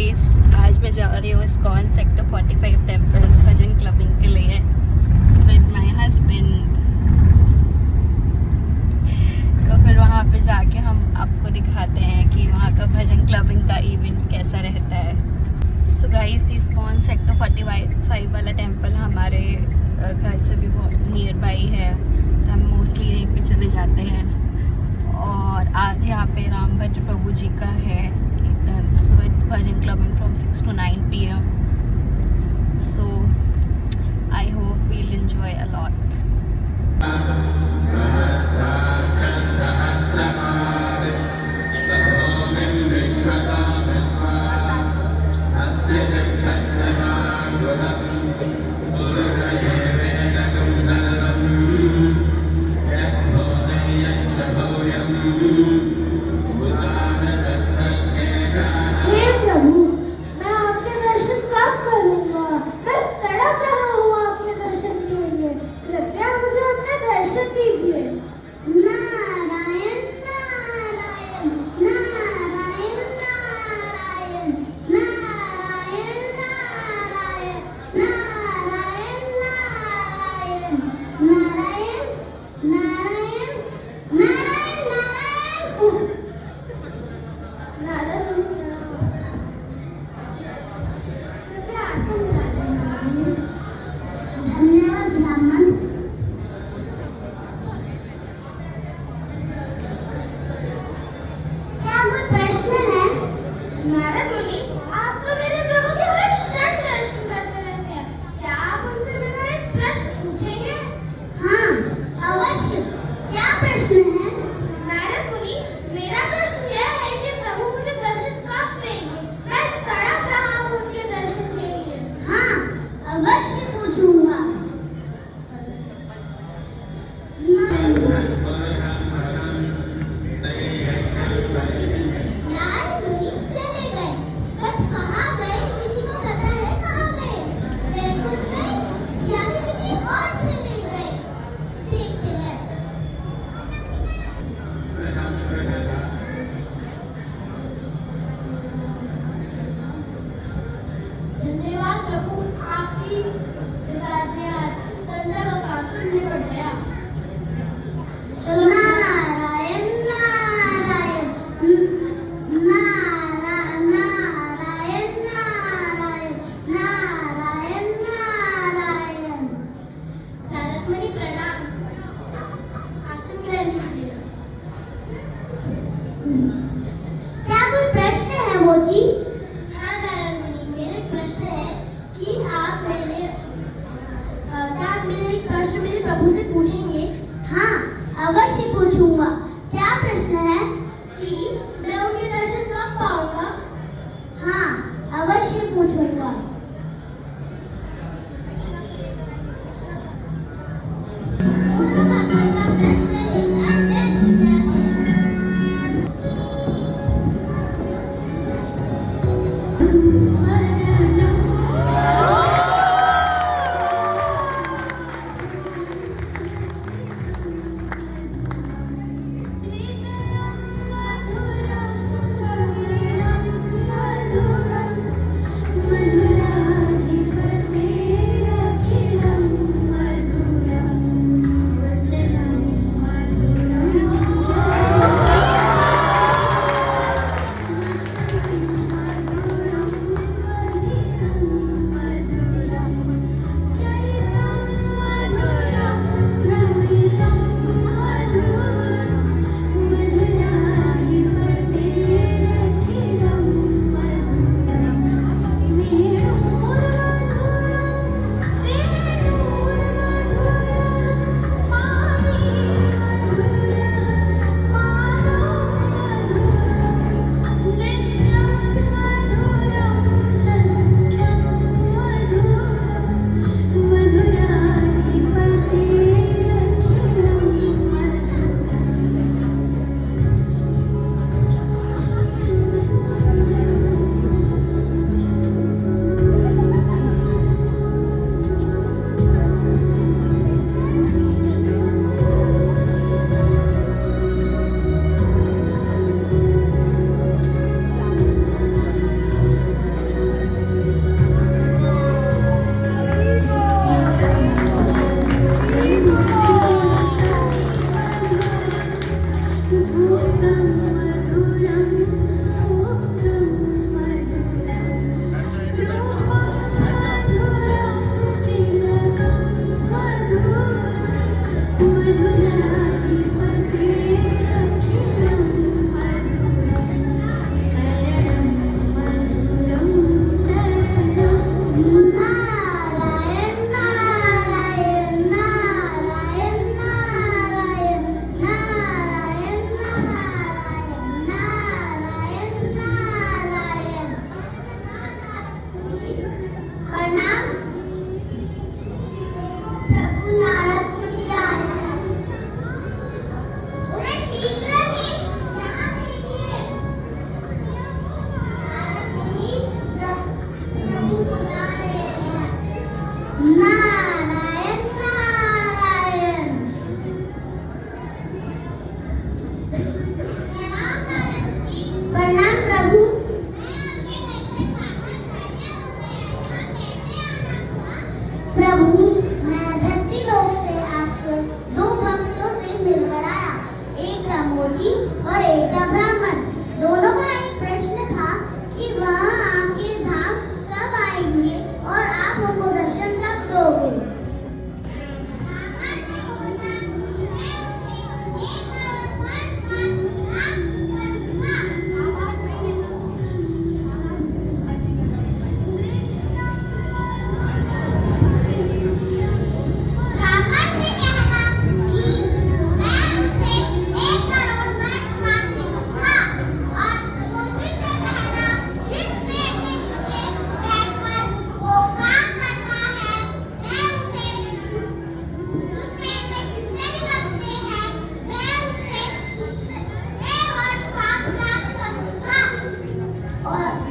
Guys, आज मैं जा रही हूँ इस्कॉन सेक्टर 45 टेम्पल भजन क्लबिंग के लिए विद माय हस्बैंड। तो फिर वहाँ पे जाके हम आपको दिखाते हैं कि वहाँ का भजन क्लबिंग का इवेंट कैसा रहता है। सो गाइस, इस्कॉन सेक्टर 45 वाला टेम्पल हमारे घर से भी बहुत नियर बाई है, तो हम मोस्टली यहीं पे चले जाते हैं। और आज यहाँ पे रामभद्र प्रभु जी का है कीर्तन, so it's bhajan clubbing from 6 to 9 PM. So I hope we'll enjoy a lot.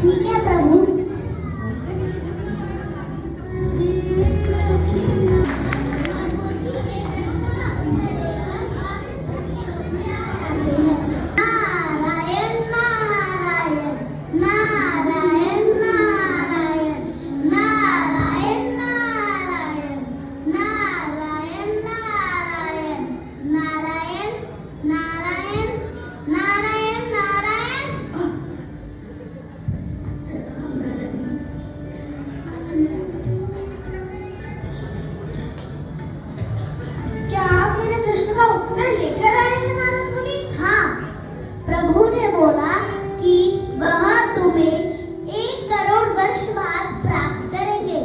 ठीक है प्रभु। क्या आप मेरे प्रश्न का उत्तर लेकर आए हैं नारद मुनि? हाँ, प्रभु ने बोला कि वह तुम्हें 1 करोड़ वर्ष बाद प्राप्त करेंगे।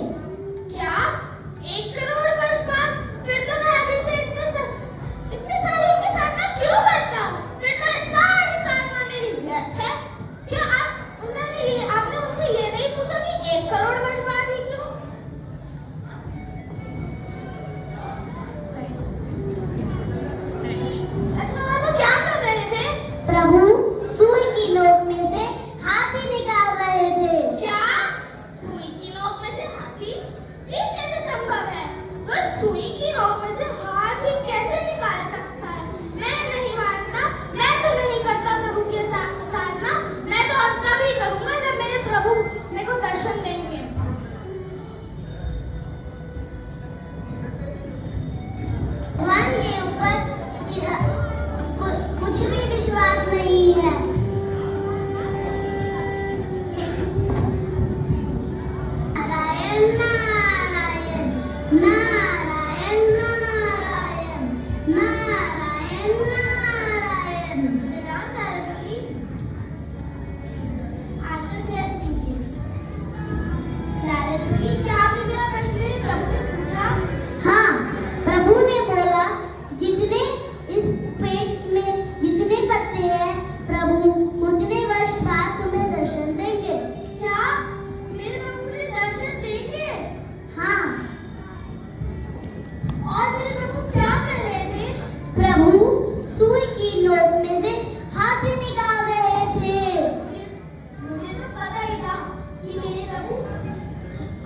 क्या 1 करोड़ वर्ष बाद? फिर तो मैं अभी से इतने साल उनके साधना क्यों करता हूँ? फिर तो ये सारी साधना मेरी व्यर्थ है। क्या आपने उनसे ये नहीं पूछा कि 1 करोड़ वर्ष बाद ही क्यों? अच्छा, और वो क्या कर रहे थे? प्रभु सुई की नोक में से हाथी निकाल रहे थे। क्या? सुई की नोक में से हाथी? ये कैसे संभव है? तो सुई की नोक में से हाथी कैसे निकाल सकता है? मैं नहीं मानता, मैं तो नहीं करता प्रभु के साधना। मैं तो अब तभी करूंगा जब मेरे प्रभु मेरे को दर्शन देंगे। भगवान के ऊपर कुछ भी विश्वास नहीं है। नारायण नारायण नारायण नारायण नारायण नारायण। राम नारद जी, आसन ग्रहण कीजिए। नारद जी, क्या आपने मेरा प्रश्न मेरे प्रभु से पूछा? हाँ, प्रभु ने बोला जितने इस पेट में जितने पत्ते हैं प्रभु उतने वर्ष बाद तुम्हें दर्शन देंगे। क्या मेरे प्रभु मुझे दर्शन देंगे? हाँ। और मेरे प्रभु क्या कर रहे थे? प्रभु सुई की नोक में से हाथी निकाल रहे थे। मुझे तो पता ही था कि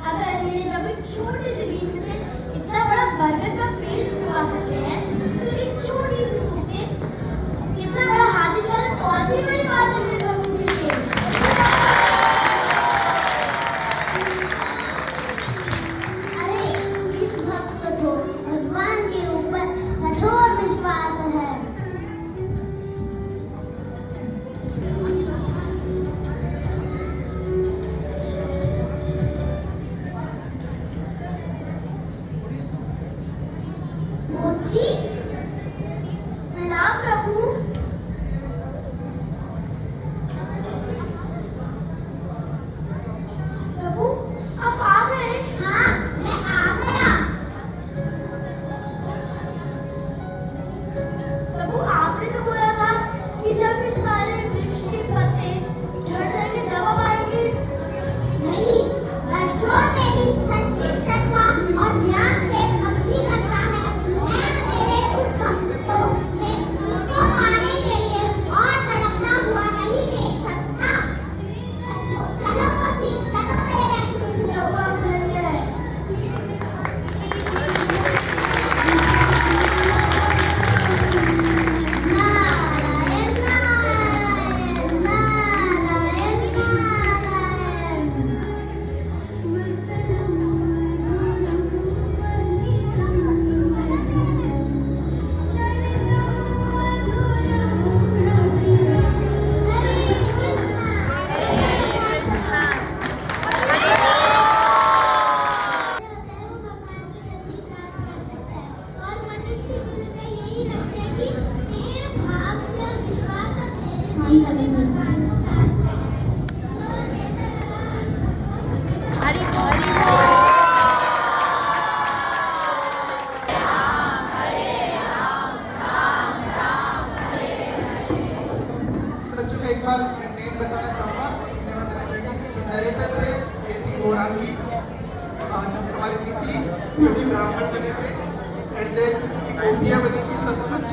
अगर मेरे प्रभु छोटे से बीज से इतना बड़ा बरगद का पेड़ उगा सकते हैं, तो एक छोटी सी सूप से इतना बड़ा हाथी निकालना कौन सी बड़ी बात है मेरे प्रभु के लिए? अरे इस भक्त को तो भगवान के ऊपर कठोर विश्वास है। जी, प्रणाम प्रभु। प्रभु आप आ गए? हाँ, मैं आ गया। प्रभु आपने तो बोला था कि जब इस सारे वृक्ष के पत्ते झड़ जाएंगे जब आप आएंगे। नहीं, जो मेरी सच्ची श्रद्धा और ध्यान से भक्ति करता है, उसको पाने के लिए और तड़पना हुआ नहीं देख सकता। चलो मोती, चलो मेरे लोगों धन्य है। नारायण नारायण नारायण एक बार मैं नेम बताना चाहूँगा, धन्यवाद देना चाहिए। जो नरेटर थे ये थी गौरांगी, हमारी नीति जो कि ब्राह्मण बने थे, एंड देन गोपियाँ बनी थी सतकुच,